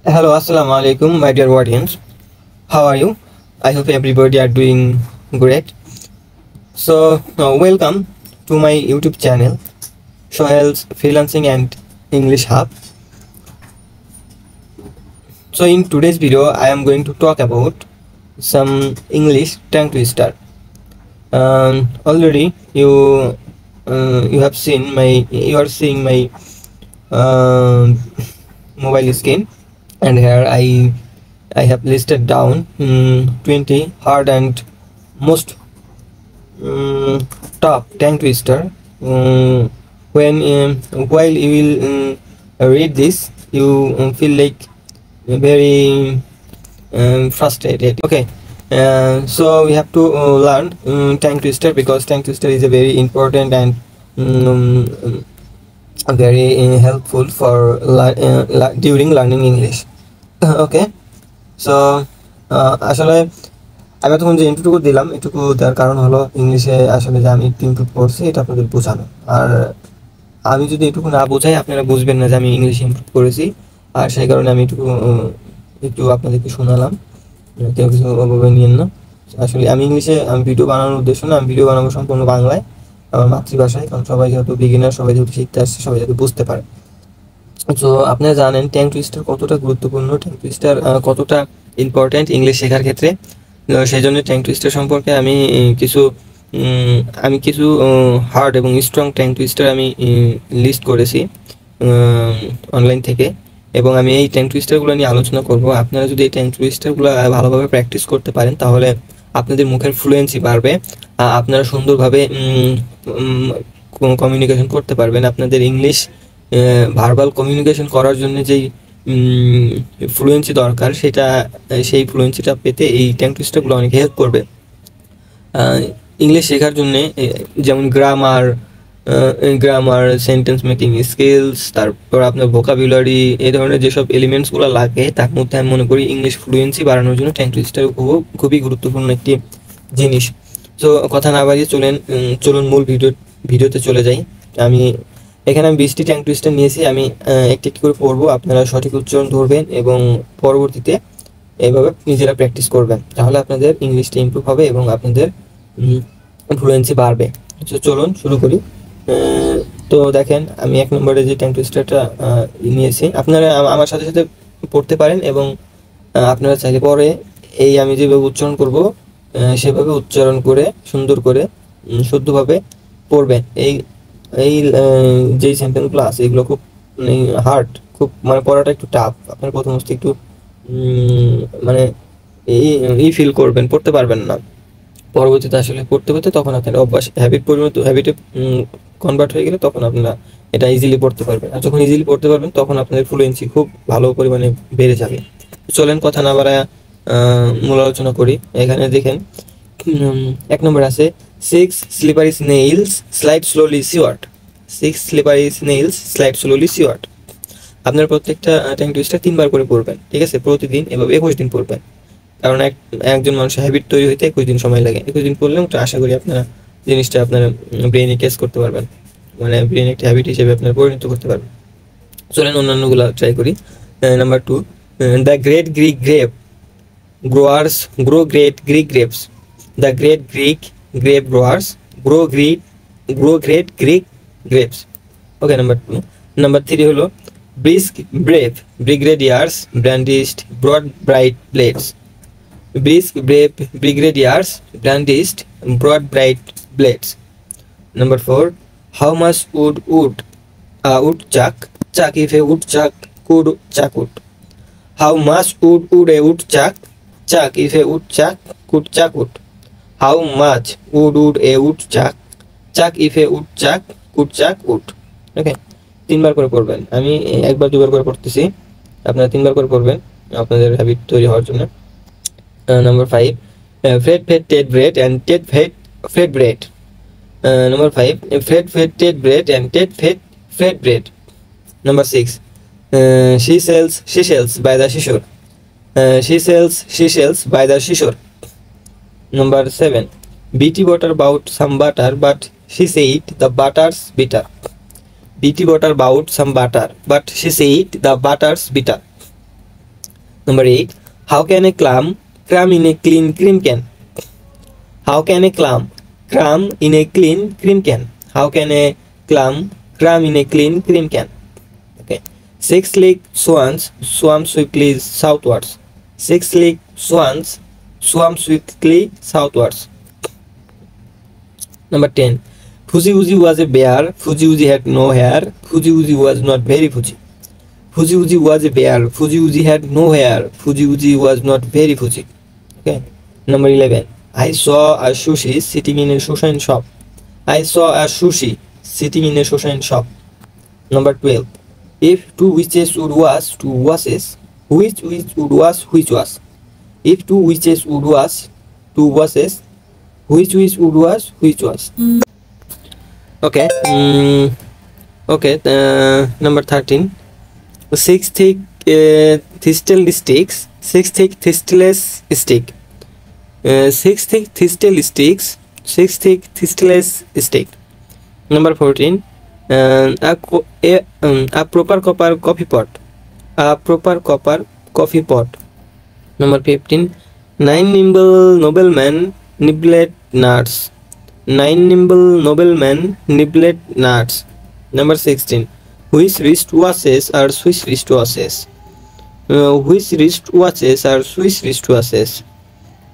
Hello, assalamu alaikum, my dear audience. How are you? I hope everybody are doing great. Welcome to my YouTube channel, Shohel's Freelancing and English Hub. So, in today's video, I am going to talk about some English tongue twister. Already, you are seeing my mobile screen, and here I have listed down 20 hard and most top tongue twister. While you will read this, you feel like very frustrated. Okay, so we have to learn tongue twister, because tongue twister is a very important and very helpful for during learning English. Okay, so আসলে আমি তখন যে ইন্ট্রোটুকু দিলাম, এটুকু দেওয়ার কারণ হলো ইংলিশে আসলে যে আমি একটু ইমপ্রুভ করছি এটা আপনাদের বোঝানো। আর আমি যদি এটুকু না বোঝাই, আপনারা বুঝবেন না যে আমি ইংলিশ ইমপ্রুভ করেছি। আর সেই কারণে আমি একটু আপনাদেরকে শোনালাম, কেউ কিছু ওভাবে নিয়েন না। আসলে আমি ইংলিশে ভিডিও বানানোর উদ্দেশ্য না, আমি ভিডিও বানাবো সম্পূর্ণ বাংলায়, আমার মাতৃভাষায়, কারণ সবাই যেহেতু বিগিনার, সবাই যেহেতু শিখতে আসছে, সবাই যেহেতু বুঝতে পারে। তো আপনারা জানেন ট্যাং টুইস্টার কতটা গুরুত্বপূর্ণ, ট্যাং টুইস্টার কতটা ইম্পর্ট্যান্ট ইংলিশ শেখার ক্ষেত্রে। সেই জন্য ট্যাং টুইস্টার সম্পর্কে আমি কিছু হার্ড এবং স্ট্রং ট্যাং টুইস্টার আমি লিস্ট করেছি অনলাইন থেকে, এবং আমি এই ট্যাং টুইস্টারগুলো নিয়ে আলোচনা করব। আপনারা যদি এই ট্যাং টুইস্টারগুলো ভালোভাবে প্র্যাকটিস করতে পারেন, তাহলে আপনাদের মুখের ফ্লুয়েন্সি বাড়বে, আপনারা সুন্দরভাবে কমিউনিকেশন করতে পারবেন। আপনাদের ইংলিশ ভার্বাল কমিউনিকেশন করার জন্য যেই ফ্লুয়েন্সি দরকার, সেই ফ্লুয়েন্সিটা পেতে এই ট্যাং টুইস্টারগুলো অনেক হেল্প করবে। ইংলিশ শেখার জন্য যেমন গ্রামার, সেন্টেন্স মেকিং স্কিলস, তারপর আপনার ভোকাবুলারি, এই ধরনের যেসব এলিমেন্টসগুলো লাগে, তার মধ্যে আমি মনে করি ইংলিশ ফ্লুয়েন্সি বাড়ানোর জন্য ট্যাং টুইস্টার খুবই গুরুত্বপূর্ণ একটি জিনিস। তো কথা না বাড়িয়ে চলুন মূল ভিডিওতে চলে যাই। আমি 20টি ট্যাং টুইস্টার নিয়েছি, আমি একটি একটি করে পড়বো, আপনারা সঠিক উচ্চারণ ধরবেন এবং পরবর্তীতে এইভাবে নিজেরা প্র্যাকটিস করবেন, তাহলে আপনাদের ইংলিশটা ইমপ্রুভ হবে এবং আপনাদের ফ্লুয়েন্সি বাড়বে। তো চলুন শুরু করি। তো দেখেন, আমি 1 নম্বরে যে ট্যাং টুইস্টারটা নিয়েছি, আপনারা আমার সাথে সাথে পড়তে পারেন, এবং আপনারা চাইলে পরে আমি যেভাবে উচ্চারণ করব সেভাবে উচ্চারণ করে সুন্দর করে শুদ্ধভাবে পড়বেন। এই যেই সেন্টেন্সগুলো আছে এগুলো খুব হার্ড, খুব পড়াটা একটু টাফ। আপনার প্রথম একটু ফিল করবেন, পড়তে পারবেন না। পরবর্তীতে আসলে পড়তে তখন আপনার অভ্যাস, হ্যাবিটে কনভার্ট হয়ে গেলে তখন আপনারা এটা ইজিলি পড়তে পারবেন। আর যখন ইজিলি পড়তে পারবেন, তখন আপনাদের ফ্লুয়েন্সি খুব ভালো পরিমাণে বেড়ে যাবে। চলেন কথা না বাড়ায় মূল আলোচনা করি। এখানে দেখেন 1 নম্বর আছে 6 slippery snails slide slowly seaward. 6 slippery snails slide slowly seaward. আপনার প্রত্যেকটা ট্যাং টুইস্টার 3 বার করে পড়বেন, ঠিক আছে? প্রতিদিন এভাবে 21 দিন পড়বেন, কারণ একজন মানুষের হ্যাবিট তৈরি হইতে 21 দিন সময় লাগে। 21 দিন পড়লে আশা করি আপনারা জিনিসটা আপনার ব্রেইনে ক্যাচ করতে পারবেন, ব্রেইন একটা হ্যাবিট হিসেবে আপনারা পরিণত করতে পারবেন। চলেন অন্যান্যগুলো ট্রাই করি। Number 2, the great Greek grape growers grow great Greek grapes. The great Greek grape growers grow great Greek grapes. Okay, number 2. Number 3 হলো brisk brave brigadiers brandished broad bright blades. Brisk brave brigadiers brandished broad bright blades. Number 4, how much would woodchuck chuck if a woodchuck could chuck wood? How much would a woodchuck chuck if a woodchuck could chuck wood? How much would a woodchuck chuck if a woodchuck could chuck wood? Okay, 3 বার করে পড়বেন। আমি 1 বার 2 বার করে পড়তেছি, আপনারা 3 বার করে পড়বেন আপনাদের habit তৈরি হওয়ার জন্য। Number 5, Fred fed Ted bread and Ted fed Fred bread. Number 5, Fred fed Ted bread and Ted fed Fred bread. Number 6, she sells seashells by the seashore. She sells seashells by the seashore. Number 7, Beatty bought some butter, but she said the butter's bitter. Beatty bought some butter, but she said the butter's bitter. Number 8. How can a clam cram in a clean cream can? How can a clam cram in a clean cream can? How can a clam cram in a clean cream can? Okay. Six-legged swans swam swiftly southwards. Six-legged swans swam swiftly southwards. Number 10. Fuzzy Wuzzy was a bear. Fuzzy Wuzzy had no hair. Fuzzy Wuzzy was not very fuzzy. Fuzzy Wuzzy was a bear. Fuzzy Wuzzy had no hair. Fuzzy Wuzzy was not very fuzzy. Okay. Number 11. I saw a sushi sitting in a Shoshan shop. I saw a sushi sitting in a Shoshan shop. Number 12. If two witches would wash two washes, which would wash which wash? If two witches would wash two washes, which would wash which wash? Okay. Okay. Number 13. Six thick thistle sticks. Six thick thistleless stick. Six thick thistle sticks. Six thick thistleless stick. Number 14. A proper copper coffee pot. A proper copper coffee pot. Number 15. Nine nimble noblemen nibbled nuts. Nine nimble noblemen nibbled nuts. Number 16. Which wristwatches are Swiss wristwatches? Which wristwatches are Swiss wristwatches?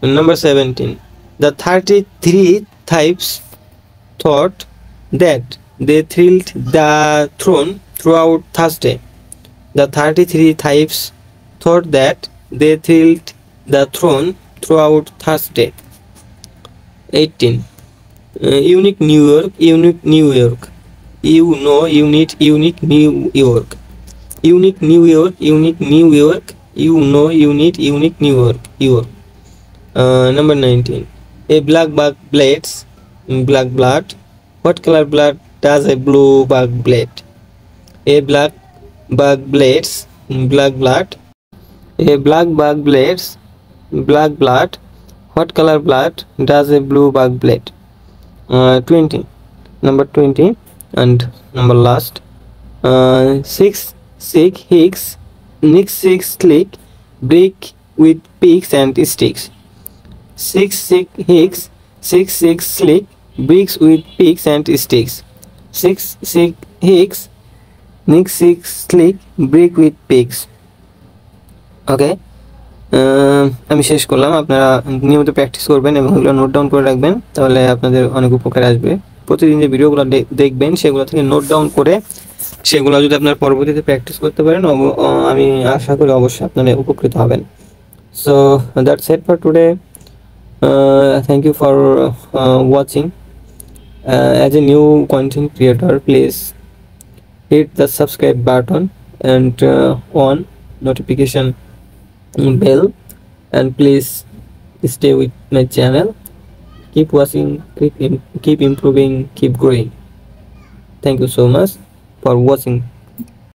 Number 17. The 33 thieves thought that they thrilled the throne throughout Thursday. The 33 thieves thought that they thrilled the throne throughout Thursday. 18. Unique New York, unique New York. You know, unique New York. Unique New York, unique New York. You know, unique New York. York. Number 19. A black bug blades black blood. What color blood does a blue bug bleed? A black bug blades black blood. A black bug blades black blood. What color blood does a blue bug bleed? 20. Number 20 and number last. Six hicks nick six slick brick with picks and sticks. Six hicks six slick bricks with picks and sticks. Six hicks nick six slick brick with picks. ওকে, আমি শেষ করলাম। আপনারা নিয়মিত practice করবেন এবং এগুলো note down করে রাখবেন, তাহলে আপনাদের অনেক উপকার আসবে। প্রতিদিন যে ভিডিওগুলো দেখবেন সেগুলো থেকে নোট ডাউন করে সেগুলো যদি আপনারা পরবর্তীতে প্র্যাকটিস করতে পারেন, আমি আশা করি অবশ্যই আপনারা উপকৃত হবেন। So that's it for today. Thank you for watching. As a new content creator, please hit the subscribe button and on notification bell, and please stay with my channel. Keep watching, keep improving, keep growing. Thank you so much for watching.